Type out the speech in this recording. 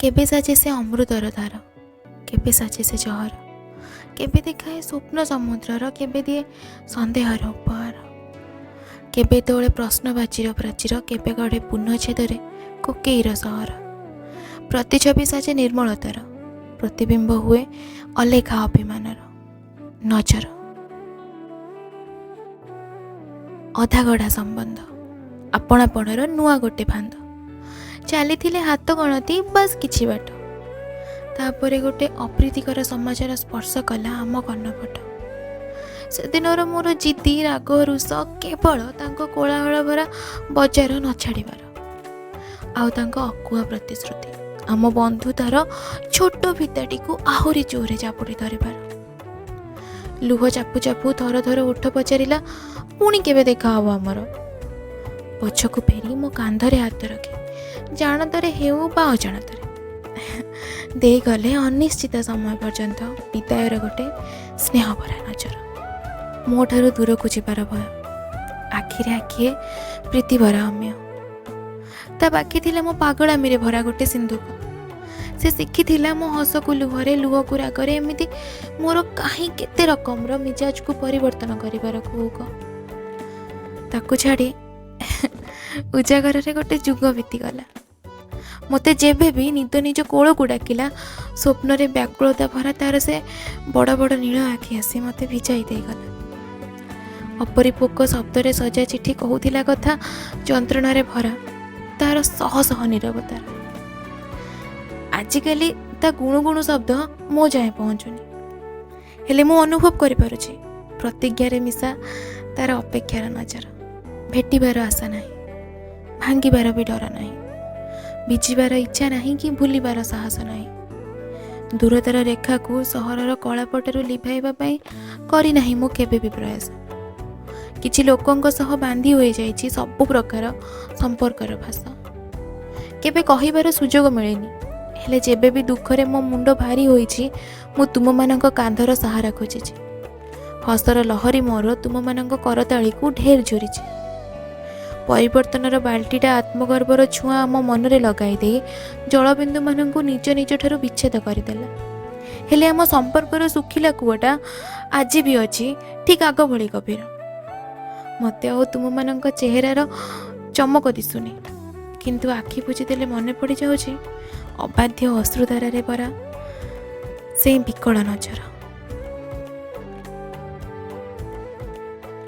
केबे साजे से अमृतर धार, केबे साजे से जहर, केबे देखाए स्वप्न समुद्रर, केबे दिए सन्देहर उपहार, केबे तोले प्रश्नवाचीर प्राचीर, केबे गढ़े पूर्णछेदरे कोकेईर सहर। प्रतिछवि साजे निर्मलतार, प्रतिबिंब हुए अलेखा अभिमानर नजर। अधागढ़ा संबंध आपणापणर नुआ गोटे फांद, चली हाथ गणती बस किछि बाट, तापरे गोटे अप्रीतिकर समाचार स्पर्श कला आम कर्णपट। से दिनर मोर जिद्दी राग रुष केवल तांको कोलाहल भरा बजार न छाड़बार आउ तांको अकुआ प्रतिश्रुति आम बंधुतार छोट भिताटी को आहुरी जोरे चापुड़ी धरबार। लुह चापू चापू थर थर उठ पचारिला, पुणी केबे देखा हब आमर। पछकु फेरी मो कांधरे हाथ रखी जानतारे हेउ बा अजाणतारे दे गले अनिश्चित समय पर्यंत विदायर गोटे स्नेहभरा नजर। मो ठारू दूर को जीवार भय, आखिरे आखिए प्रीति भरा अम्य, ता बाकी थिला मो पागलामी भरा गोटे सिंधुक। से शिखिथिला मो हस को लुहरे, लुह को रागरे, एमिति मोर कहीं केते रकमर मिजाज को परिवर्तन करिबार कुहुक। ताकू छाड़ी उजागर गोटे जुग बीतीगला। मते जेबे भी निद निज कोल को डाकिला, स्वप्न रे व्याकुलता भरा तार से बड़ बड़ नील आखि आसी मते भिजाई देगला। अपरिपक्व शब्द रे सजा चिठी कहूथिला कथा जंत्रणा रे भरा तार सह सह नीरवतार। आजिकाली ता गुणु गुणु शब्द मो जाए पहुँचुनी, हेले मु अनुभव करि पारुछि प्रतिज्ञा रे मिसा तार अपेक्षार नजर। भेटिबार आशा नाही, भांगिबार भी डर नाही, बिचिबार इच्छा नहीं कि भूलिबार साहस नहीं। दूरतार रेखा को सहरर कलापटरू लिभाइबा पई करी नाही मु केबे भी प्रयास। किछि लोकंक सह बांधी होई जाइछि सब प्रकार संपर्कर भाषा, केबे कहिबार सुजोग मिलेनी। हेले जेबे भी दुखरे मो मुंड भारी होइछि, मु तुम मानक कांधर सहारा खोजिछि। हसर लहरी मोर तुम मानक करताळी को ढेर झुरिछि। परिवर्तनर बाल्टीटा आत्मगर्वर छुआ आम मनरे लगाई दे जलबिंदु मानक निज निज ठारू विच्छेद करदेला। हेले आम संपर्कर सुखिला कूटा आज भी अच्छी ठीक आग भली गभीर। मते आ तुम मानक चेहरार चमक दिसुनी, किंतु आखि बुझीदेले मन पड़ जाउछि अबाध्य अश्रुधारा रे भरा से विकल नजर।